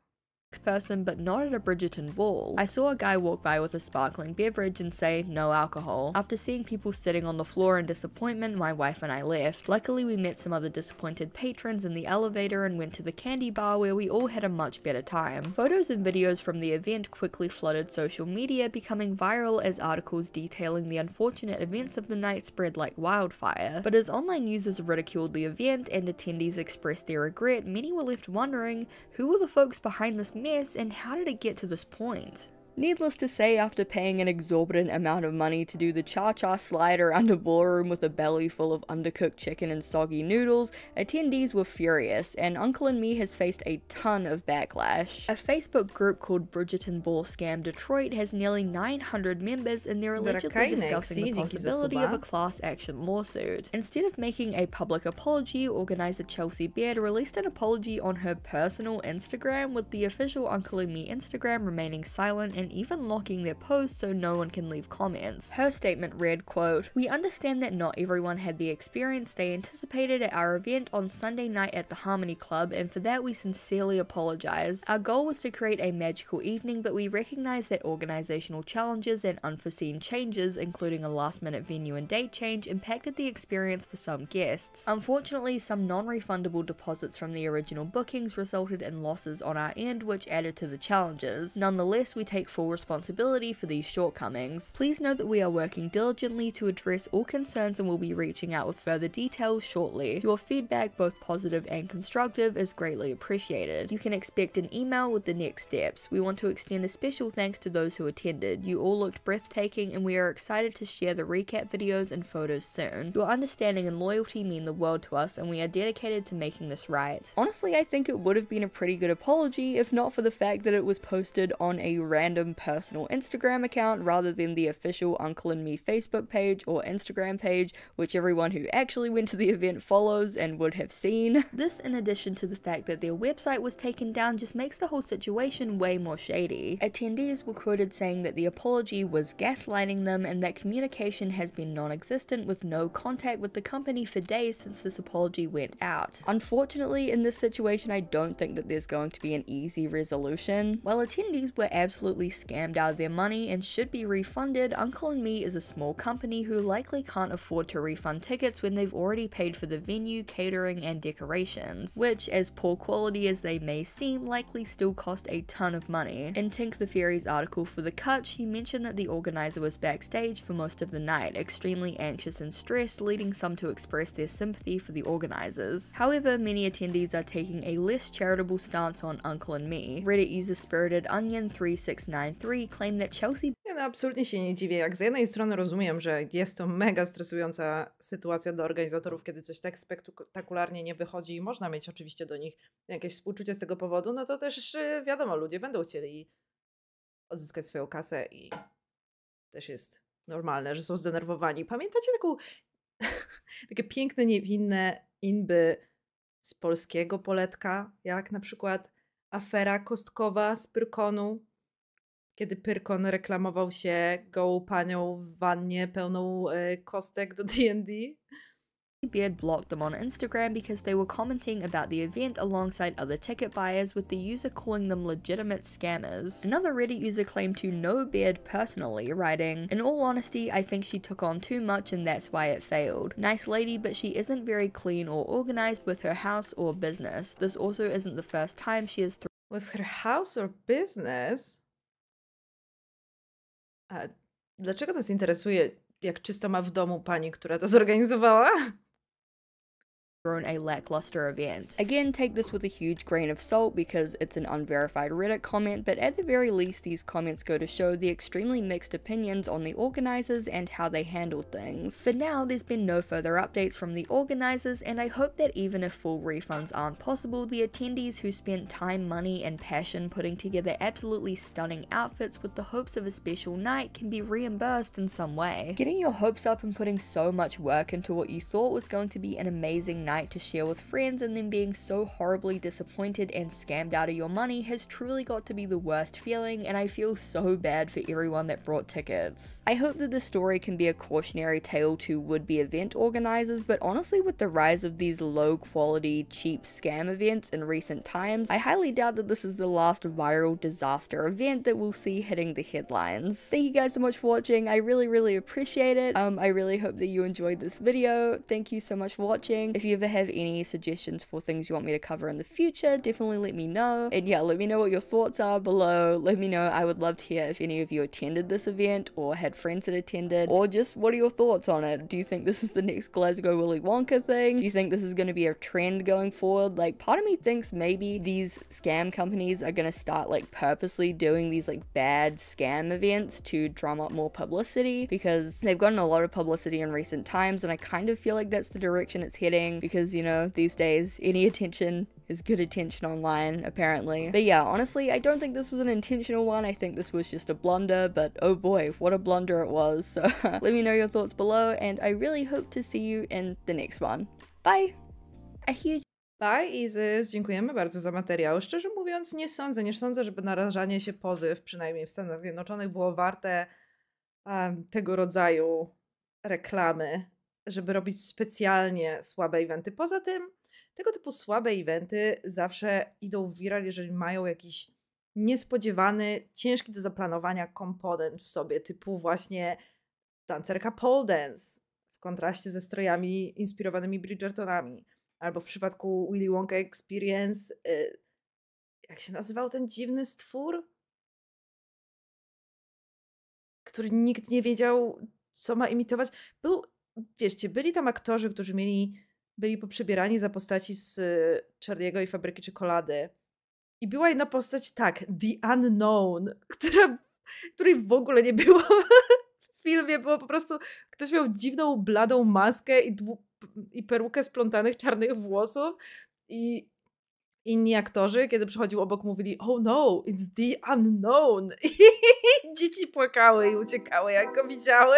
Person, but not at a Bridgerton ball. I saw a guy walk by with a sparkling beverage and say, "No alcohol." After seeing people sitting on the floor in disappointment, my wife and I left. Luckily, we met some other disappointed patrons in the elevator and went to the candy bar where we all had a much better time. Photos and videos from the event quickly flooded social media, becoming viral as articles detailing the unfortunate events of the night spread like wildfire. But as online users ridiculed the event and attendees expressed their regret, many were left wondering, who were the folks behind this mess and how did it get to this point? Needless to say, after paying an exorbitant amount of money to do the cha-cha slide around a ballroom with a belly full of undercooked chicken and soggy noodles, attendees were furious, and Uncle and Me has faced a ton of backlash. A Facebook group called Bridgerton Ball Scam Detroit has nearly 900 members, and they're allegedly discussing the possibility of a class action lawsuit. Instead of making a public apology, organizer Chelsea Baird released an apology on her personal Instagram, with the official Uncle and Me Instagram remaining silent and even locking their posts so no one can leave comments. Her statement read, quote, "We understand that not everyone had the experience they anticipated at our event on Sunday night at the Harmony Club, and for that we sincerely apologize. Our goal was to create a magical evening, but we recognize that organizational challenges and unforeseen changes, including a last-minute venue and date change, impacted the experience for some guests. Unfortunately, some non-refundable deposits from the original bookings resulted in losses on our end, which added to the challenges. Nonetheless, we take full responsibility for these shortcomings. Please note that we are working diligently to address all concerns and will be reaching out with further details shortly. Your feedback, both positive and constructive, is greatly appreciated. You can expect an email with the next steps. We want to extend a special thanks to those who attended. You all looked breathtaking, and we are excited to share the recap videos and photos soon. Your understanding and loyalty mean the world to us, and we are dedicated to making this right." Honestly, I think it would have been a pretty good apology if not for the fact that it was posted on a random personal Instagram account rather than the official Uncle and Me Facebook page or Instagram page, which everyone who actually went to the event follows and would have seen. This, in addition to the fact that their website was taken down, just makes the whole situation way more shady. Attendees were quoted saying that the apology was gaslighting them and that communication has been non-existent, with no contact with the company for days since this apology went out. Unfortunately, in this situation, I don't think that there's going to be an easy resolution. While attendees were absolutely scammed out of their money and should be refunded, Uncle and Me is a small company who likely can't afford to refund tickets when they've already paid for the venue, catering, and decorations, which, as poor quality as they may seem, likely still cost a ton of money. In Tink the Fairy's article for The Cut, she mentioned that the organizer was backstage for most of the night, extremely anxious and stressed, leading some to express their sympathy for the organizers. However, many attendees are taking a less charitable stance on Uncle and Me. Reddit user Spirited Onion 3693 claimed that Chelsea Ja no, absolutnie się nie dziwię. Jak z jednej strony rozumiem, że jest to mega stresująca sytuacja dla organizatorów, kiedy coś tak spektakularnie nie wychodzi i można mieć oczywiście do nich jakieś współczucie z tego powodu, no to też wiadomo, ludzie będą chcieli odzyskać swoją kasę i też jest normalne, że są zdenerwowani. Pamiętacie takie piękne, niewinne inby z polskiego poletka, jak na przykład afera kostkowa z Pyrkonu, kiedy Pyrkon reklamował się gołą panią w wannie pełną kostek do D&D? Baird blocked them on Instagram because they were commenting about the event alongside other ticket buyers, with the user calling them legitimate scammers. Another Reddit user claimed to know Baird personally, writing, "In all honesty, I think she took on too much and that's why it failed. Nice lady, but she isn't very clean or organized with her house or business. This also isn't the first time she has With her house or business? A dlaczego nas interesuje, jak czysto ma w domu pani, która to zorganizowała? thrown a lackluster event. Again, take this with a huge grain of salt because it's an unverified Reddit comment, but at the very least these comments go to show the extremely mixed opinions on the organizers and how they handled things. For now, there's been no further updates from the organizers, and I hope that even if full refunds aren't possible, the attendees who spent time, money, and passion putting together absolutely stunning outfits with the hopes of a special night can be reimbursed in some way. Getting your hopes up and putting so much work into what you thought was going to be an amazing night to share with friends, and then being so horribly disappointed and scammed out of your money has truly got to be the worst feeling, and I feel so bad for everyone that brought tickets. I hope that this story can be a cautionary tale to would-be event organizers, but honestly, with the rise of these low-quality, cheap scam events in recent times, I highly doubt that this is the last viral disaster event that we'll see hitting the headlines. Thank you guys so much for watching. I really appreciate it. I really hope that you enjoyed this video. Thank you so much for watching. If you have ever have any suggestions for things you want me to cover in the future, definitely let me know. And yeah, let me know what your thoughts are below. Let me know. I would love to hear if any of you attended this event or had friends that attended, or just what are your thoughts on it? Do you think this is the next Glasgow Willy Wonka thing? Do you think this is going to be a trend going forward? Like, part of me thinks maybe these scam companies are going to start like purposely doing these like bad scam events to drum up more publicity, because they've gotten a lot of publicity in recent times, and I kind of feel like that's the direction it's heading, because, you know, these days any attention is good attention online, apparently. But yeah, honestly, I don't think this was an intentional one. I think this was just a blunder, but oh boy, what a blunder it was. So let me know your thoughts below, and I really hope to see you in the next one. Bye! A huge Bye, Izzzyzz. Dziękujemy bardzo za materiał. Szczerze mówiąc, nie sądzę, żeby narażanie się pozyw, przynajmniej w Stanach Zjednoczonych, było warte tego rodzaju reklamy, żeby robić specjalnie słabe eventy. Poza tym, tego typu słabe eventy zawsze idą w viral, jeżeli mają jakiś niespodziewany, ciężki do zaplanowania komponent w sobie, typu właśnie tancerka pole dance w kontraście ze strojami inspirowanymi Bridgertonami. Albo w przypadku Willy Wonka Experience, jak się nazywał ten dziwny stwór? Który nikt nie wiedział, co ma imitować. Wierzcie, byli tam aktorzy, którzy byli poprzebierani za postaci z Charlie'ego i Fabryki Czekolady. I była jedna postać, tak, The Unknown, której w ogóle nie było w filmie. Było po prostu, ktoś miał dziwną, bladą maskę i perukę splątanych czarnych włosów, i inni aktorzy, kiedy przychodził obok, mówili oh no, it's the unknown. I dzieci płakały i uciekały, jak go widziały.